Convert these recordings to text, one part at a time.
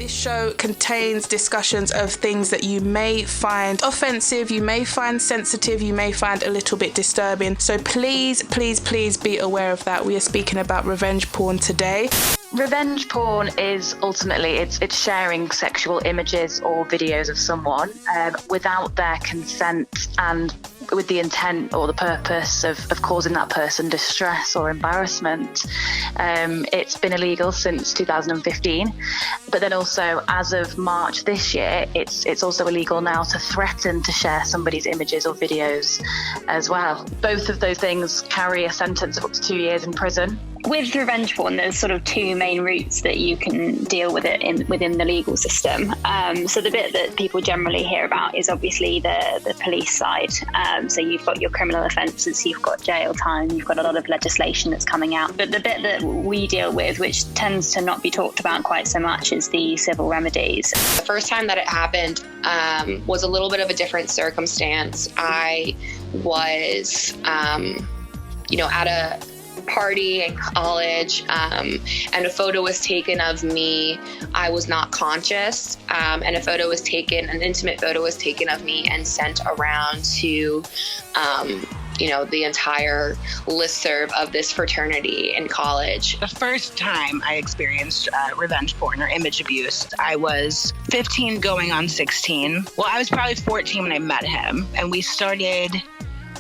This show contains discussions of things that you may find offensive, you may find sensitive, you may find a little bit disturbing. So please, please, please be aware of that. We are speaking about revenge porn today. Revenge porn is ultimately, it's sharing sexual images or videos of someone without their consent and with the intent or the purpose of causing that person distress or embarrassment. It's been illegal since 2015, but then also as of March this year, it's also illegal now to threaten to share somebody's images or videos as well. Both of those things carry a sentence of up to 2 years in prison. With revenge porn, there's sort of two main routes that you can deal with it within the legal system. So the bit that people generally hear about is obviously the police side. So you've got your criminal offences, you've got jail time, you've got a lot of legislation that's coming out. But the bit that we deal with, which tends to not be talked about quite so much, is the civil remedies. The first time that it happened was a little bit of a different circumstance. I was, at a party in college, and a photo was taken of me. I was not conscious, and an intimate photo was taken of me and sent around to the entire listserv of this fraternity in college. The first time I experienced revenge porn or image abuse, I was 15 going on 16. Well, I was probably 14 when I met him, and we started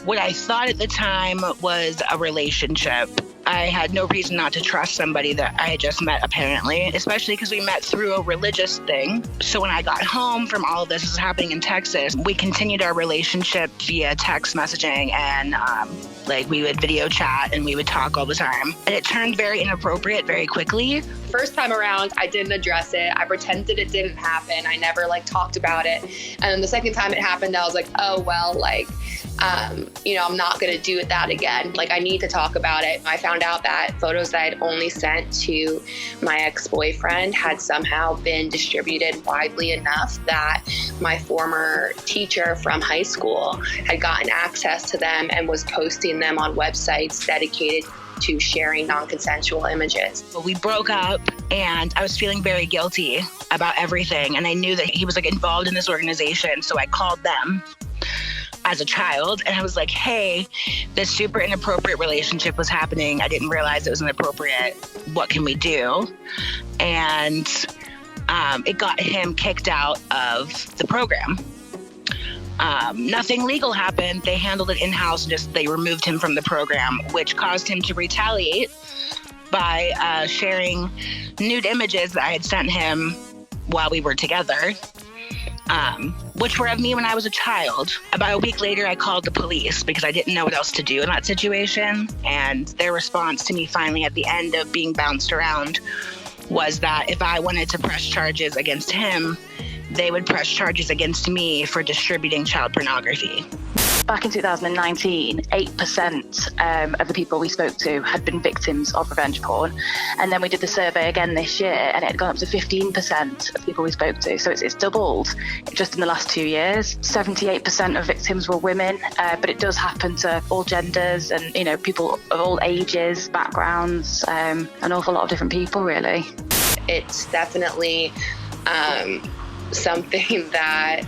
what I thought at the time was a relationship. I had no reason not to trust somebody that I had just met, apparently, especially because we met through a religious thing. So when I got home from all of this was happening in Texas, we continued our relationship via text messaging and we would video chat and we would talk all the time. And it turned very inappropriate very quickly. First time around, I didn't address it. I pretended it didn't happen. I never talked about it. And then the second time it happened, I was like, oh, well, I'm not going to do that again. I need to talk about it. I found out that photos that I'd only sent to my ex-boyfriend had somehow been distributed widely enough that my former teacher from high school had gotten access to them and was posting them on websites dedicated to sharing non-consensual images. We broke up and I was feeling very guilty about everything. And I knew that he was involved in this organization. So I called them as a child and I was like, hey, this super inappropriate relationship was happening. I didn't realize it was inappropriate. What can we do? And it got him kicked out of the program. Nothing legal happened. They handled it in-house and they removed him from the program, which caused him to retaliate by sharing nude images that I had sent him while we were together. Which were of me when I was a child. About a week later, I called the police because I didn't know what else to do in that situation. And their response to me finally at the end of being bounced around was that if I wanted to press charges against him, they would press charges against me for distributing child pornography. Back in 2019, 8% of the people we spoke to had been victims of revenge porn. And then we did the survey again this year and it had gone up to 15% of people we spoke to. So it's doubled just in the last 2 years. 78% of victims were women, but it does happen to all genders and, people of all ages, backgrounds, an awful lot of different people, really. It's definitely something that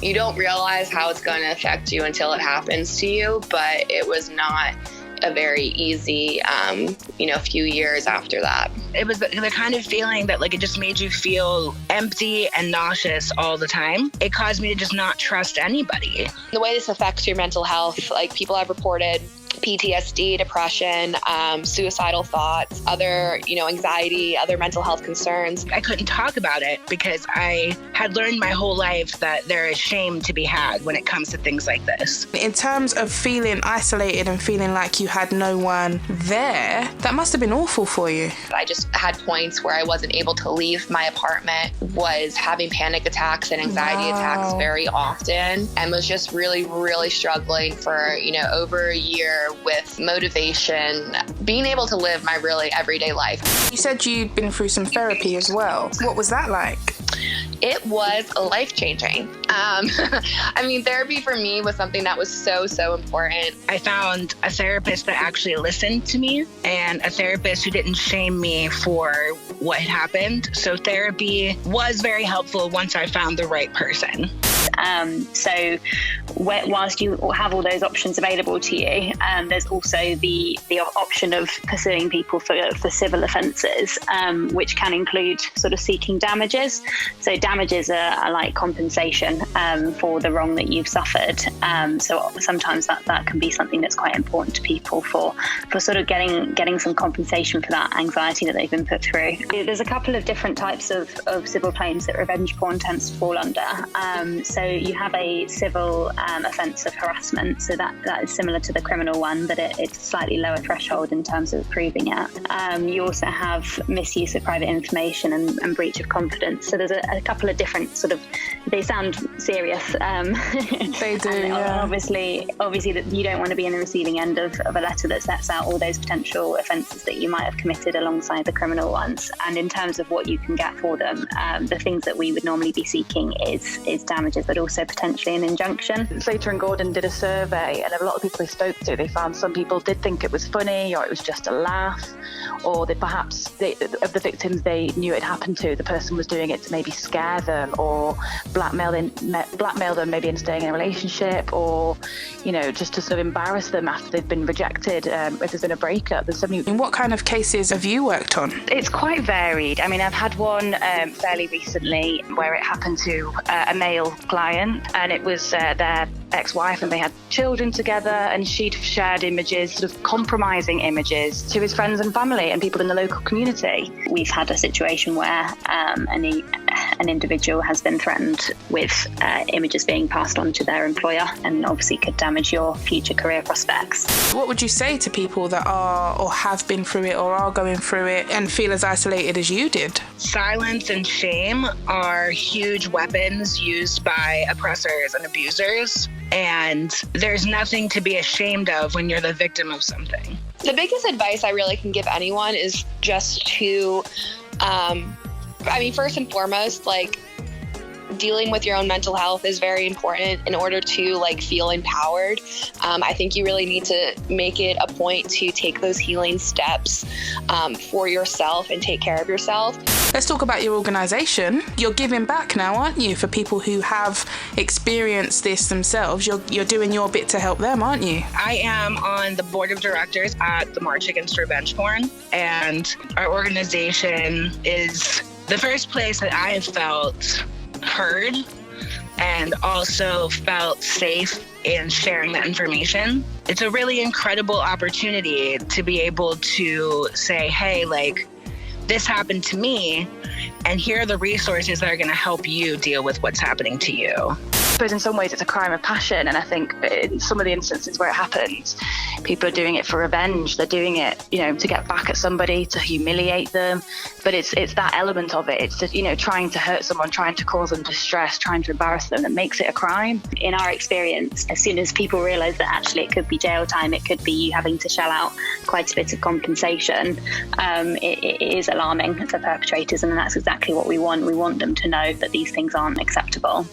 you don't realize how it's going to affect you until it happens to you, but it was not a very easy, few years after that. It was the kind of feeling that it just made you feel empty and nauseous all the time. It caused me to just not trust anybody. The way this affects your mental health, people have reported PTSD, depression, suicidal thoughts, other, anxiety, other mental health concerns. I couldn't talk about it because I had learned my whole life that there is shame to be had when it comes to things like this. In terms of feeling isolated and feeling like you had no one there, that must have been awful for you. I just had points where I wasn't able to leave my apartment, was having panic attacks and anxiety attacks very often, and was just really, really struggling for, over a year with motivation, being able to live my really everyday life. You said you'd been through some therapy as well. What was that like? It was life-changing. I mean, therapy for me was something that was so important. I found a therapist that actually listened to me and a therapist who didn't shame me for what had happened. So therapy was very helpful once I found the right person. So whilst you have all those options available to you, there's also the option of pursuing people for civil offences, which can include sort of seeking damages. So damages are like compensation for the wrong that you've suffered. So sometimes that can be something that's quite important to people for sort of getting some compensation for that anxiety that they've been put through. There's a couple of different types of civil claims that revenge porn tends to fall under. So you have a civil offence of harassment, so that is similar to the criminal one, but it's a slightly lower threshold in terms of proving it. You also have misuse of private information and breach of confidence. So there's a couple of different sort of, they sound serious. They do, yeah. Obviously that you don't want to be in the receiving end of a letter that sets out all those potential offences that you might have committed alongside the criminal ones. And in terms of what you can get for them, the things that we would normally be seeking is damages, but also potentially an injunction. Slater and Gordon did a survey, and a lot of people they spoke to, they found some people did think it was funny, or it was just a laugh, or they perhaps of the victims they knew it happened to, the person was doing it to maybe scare them or blackmail them maybe in staying in a relationship, or just to sort of embarrass them after they've been rejected, if there's been a breakup. There's so many. And what kind of cases have you worked on? It's quite varied. I mean, I've had one fairly recently where it happened to a male client, and it was their ex-wife, and they had children together, and she'd shared images, sort of compromising images, to his friends and family and people in the local community. We've had a situation where an individual has been threatened with images being passed on to their employer, and obviously could damage your future career prospects. What would you say to people that are or have been through it or are going through it and feel as isolated as you did? Silence and shame are huge weapons used by oppressors and abusers, and there's nothing to be ashamed of when you're the victim of something. The biggest advice I really can give anyone is just to, first and foremost, dealing with your own mental health is very important in order to feel empowered. I think you really need to make it a point to take those healing steps for yourself and take care of yourself. Let's talk about your organisation. You're giving back now, aren't you, for people who have experienced this themselves? You're doing your bit to help them, aren't you? I am on the board of directors at the March Against Revenge Porn, and our organisation is the first place that I have felt heard and also felt safe in sharing that information. It's a really incredible opportunity to be able to say, hey, this happened to me, and here are the resources that are going to help you deal with what's happening to you. I suppose in some ways it's a crime of passion, and I think in some of the instances where it happens, people are doing it for revenge. They're doing it, to get back at somebody, to humiliate them. But it's that element of it. It's just, trying to hurt someone, trying to cause them distress, trying to embarrass them that makes it a crime. In our experience, as soon as people realise that actually it could be jail time, it could be you having to shell out quite a bit of compensation, it is alarming for perpetrators, and that's exactly what we want. We want them to know that these things aren't acceptable.